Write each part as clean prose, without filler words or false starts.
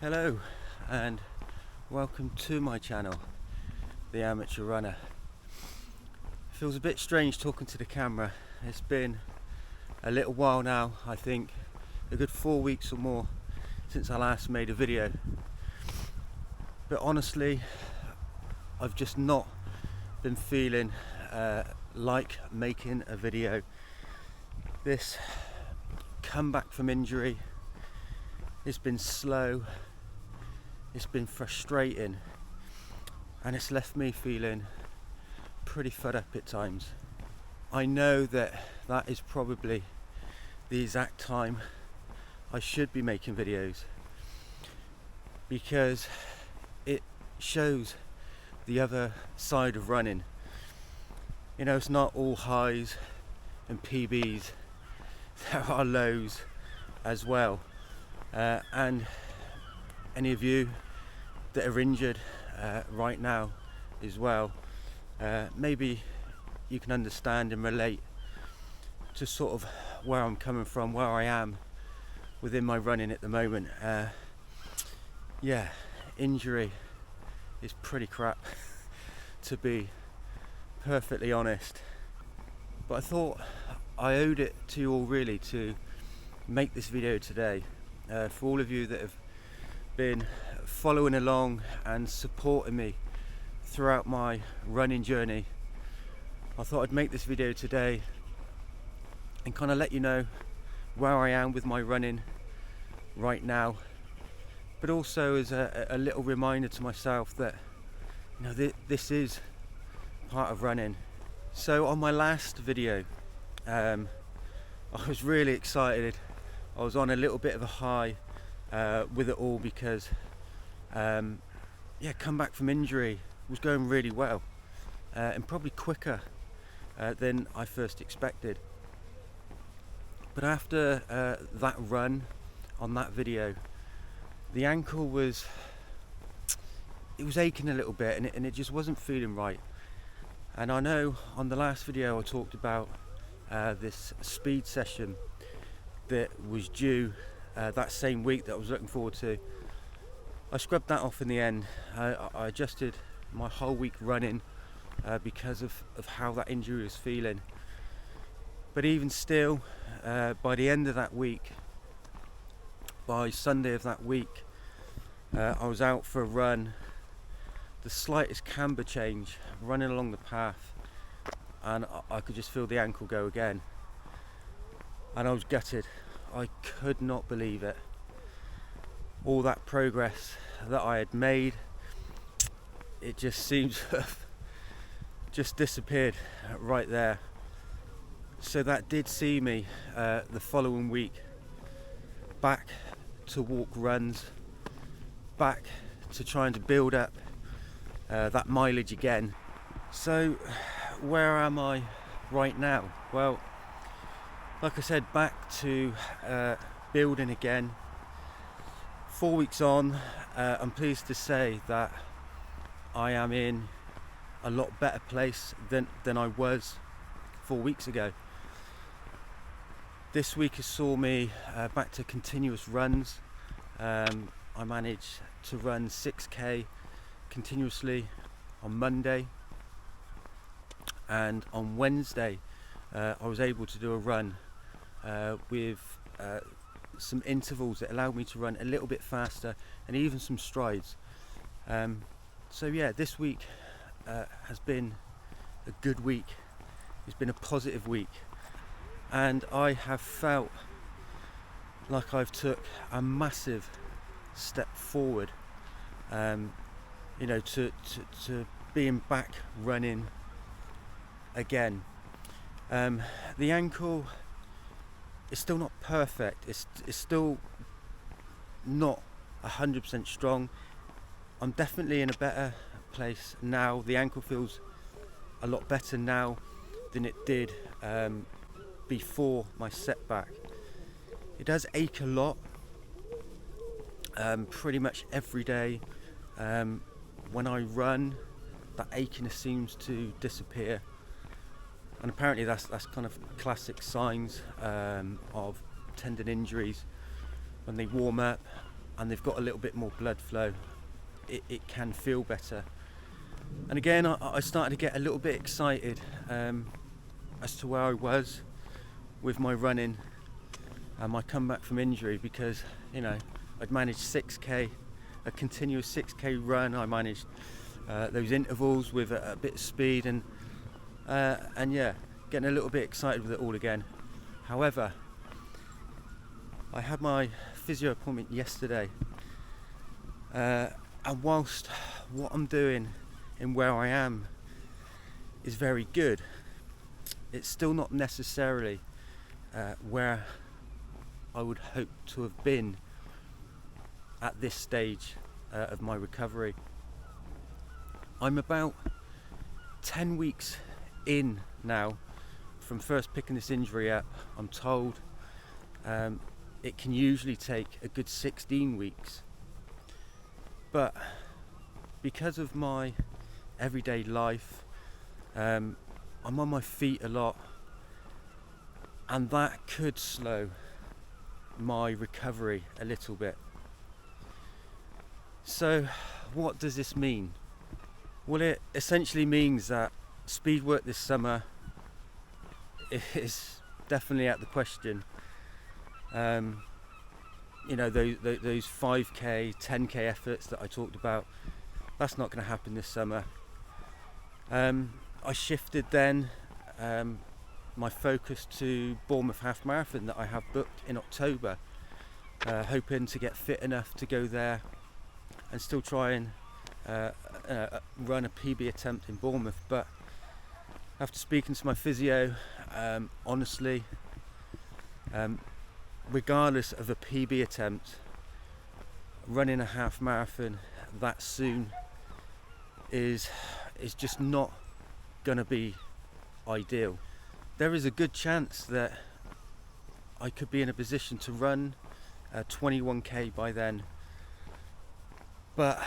Hello and welcome to my channel, The Amateur Runner. Feels a bit strange talking to the camera. It's been a little while now, I think a good 4 weeks or more since I last made a video. But honestly, I've just not been feeling like making a video. This comeback from injury, it's been slow, it's been frustrating, and it's left me feeling pretty fed up at times. I know that is probably the exact time I should be making videos, because it shows the other side of running. You know, it's not all highs and PBs, there are lows as well. And any of you that are injured right now as well, maybe you can understand and relate to sort of where I'm coming from, where I am within my running at the moment. Yeah, injury is pretty crap to be perfectly honest, but I thought I owed it to you all really to make this video today. For all of you that have been following along and supporting me throughout my running journey, I thought I'd make this video today and kind of let you know where I am with my running right now, but also as a little reminder to myself that, you know, this is part of running. So on my last video, I was really excited. I was on a little bit of a high with it all because come back from injury was going really well, and probably quicker than I first expected. But after that run on that video, the ankle was aching a little bit, and it just wasn't feeling right. And I know on the last video I talked about this speed session that was due that same week that I was looking forward to. I scrubbed that off in the end. I adjusted my whole week running because of how that injury was feeling. But even still, by the end of that week, by Sunday of that week, I was out for a run. The slightest camber change, running along the path, and I could just feel the ankle go again. And I was gutted. I could not believe it. All that progress that I had made, it just seems to have just disappeared right there. So that did see me the following week back to walk runs, back to trying to build up that mileage again. So where am I right now? Well, like I said, back to building again. 4 weeks on, I'm pleased to say that I am in a lot better place than I was 4 weeks ago. This week has saw me back to continuous runs. I managed to run 6k continuously on Monday, and on Wednesday I was able to do a run with some intervals that allowed me to run a little bit faster and even some strides. So yeah, this week has been a good week. It's been a positive week, and I have felt like I've took a massive step forward, you know, to being back running again. The ankle is still not perfect. It's still not 100% strong. I'm definitely in a better place now. The ankle feels a lot better now than it did before my setback. It does ache a lot, pretty much every day. When I run, that achiness seems to disappear, and apparently that's kind of classic signs of tendon injuries. When they warm up, and they've got a little bit more blood flow, it can feel better. And again, I started to get a little bit excited as to where I was with my running and my comeback from injury, because I'd managed 6k, a continuous 6k run. I managed those intervals with a bit of speed, and yeah, getting a little bit excited with it all again. However, I had my physio appointment yesterday, and whilst what I'm doing and where I am is very good, it's still not necessarily where I would hope to have been at this stage of my recovery. I'm about 10 weeks in now from first picking this injury up. I'm told it can usually take a good 16 weeks, but because of my everyday life, I'm on my feet a lot, and that could slow my recovery a little bit. So what does this mean? Well, it essentially means that speed work this summer is definitely out of the question. Those 5k, 10k efforts that I talked about, that's not going to happen this summer. I shifted then my focus to Bournemouth Half Marathon that I have booked in October, hoping to get fit enough to go there and still try and run a PB attempt in Bournemouth. But after speaking to my physio, honestly, regardless of a PB attempt, running a half marathon that soon is just not going to be ideal. There is a good chance that I could be in a position to run 21k by then, but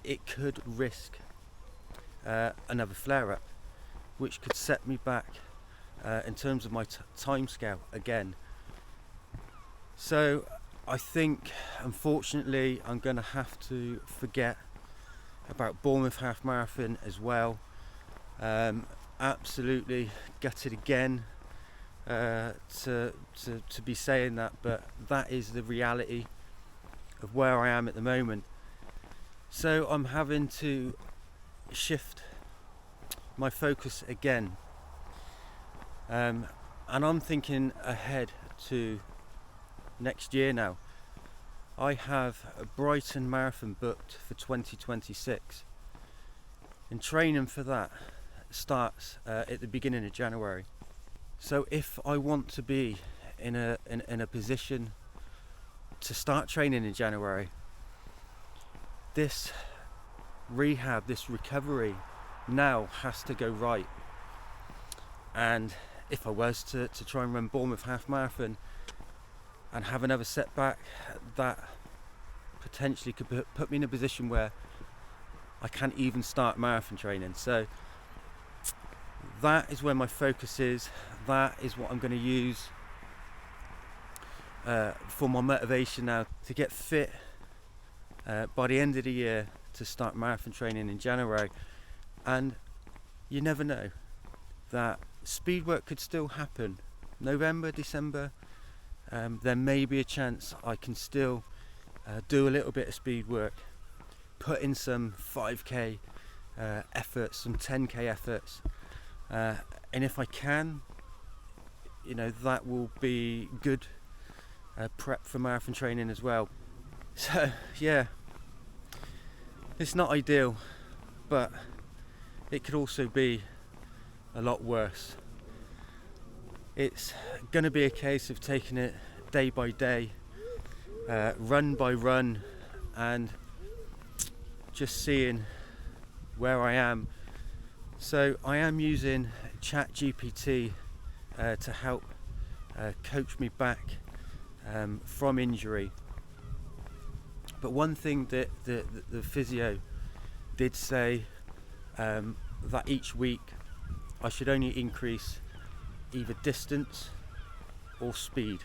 it could risk another flare-up, which could set me back in terms of my time scale again. So I think, unfortunately, I'm going to have to forget about Bournemouth Half Marathon as well. Absolutely gutted again to be saying that, but that is the reality of where I am at the moment. So I'm having to shift my focus again, and I'm thinking ahead to next year now. I have a Brighton Marathon booked for 2026, and training for that starts at the beginning of January. So if I want to be in a position to start training in January, this rehab, this recovery now has to go right. And if I was to try and run Bournemouth Half Marathon and have another setback, that potentially could put me in a position where I can't even start marathon training. So that is where my focus is. That is what I'm going to use for my motivation now to get fit by the end of the year to start marathon training in January. And you never know, that speed work could still happen. November, December, there may be a chance I can still do a little bit of speed work, put in some 5k efforts, some 10k efforts, and if I can, that will be good prep for marathon training as well. So yeah, it's not ideal, but it could also be a lot worse. It's going to be a case of taking it day by day, run by run, and just seeing where I am. So I am using ChatGPT to help coach me back from injury. But one thing that the physio did say, that each week I should only increase either distance or speed.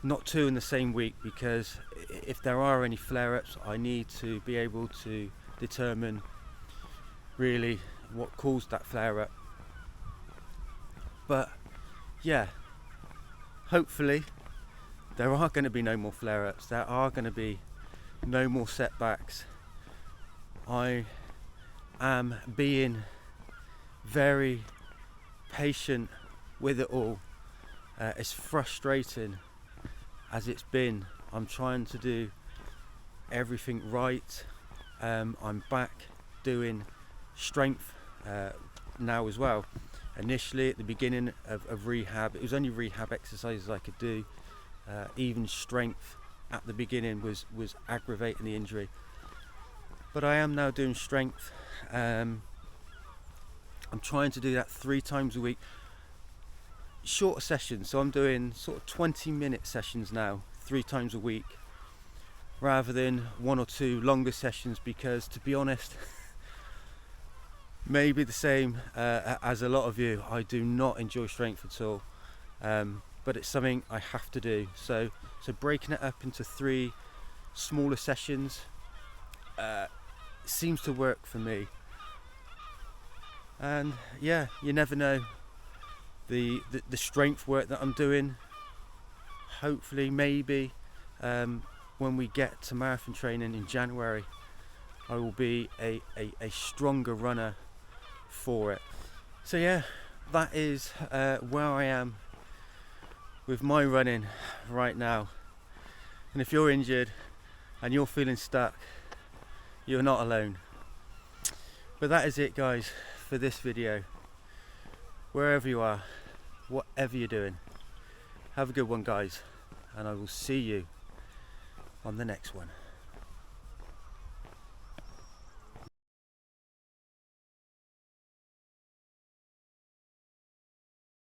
not 2 in the same week, because if there are any flare-ups, I need to be able to determine really what caused that flare-up. But yeah, hopefully there are going to be no more flare-ups, there are going to be no more setbacks. I am being very patient with it all. As frustrating as it's been, I'm trying to do everything right. I'm back doing strength now as well. Initially at the beginning of rehab, it was only rehab exercises I could do. Even strength at the beginning was aggravating the injury. But I am now doing strength. I'm trying to do that 3 times a week. Shorter sessions, so I'm doing sort of 20-minute sessions now, 3 times a week, rather than 1 or 2 longer sessions, because to be honest, maybe the same as a lot of you, I do not enjoy strength at all, but it's something I have to do. So breaking it up into 3 smaller sessions seems to work for me. And yeah, you never know, the strength work that I'm doing, hopefully maybe when we get to marathon training in January, I will be a stronger runner for it. So yeah, that is where I am with my running right now. And if you're injured and you're feeling stuck, you're not alone. But that is it, guys, for this video. Wherever you are, whatever you're doing, have a good one, guys, and I will see you on the next one.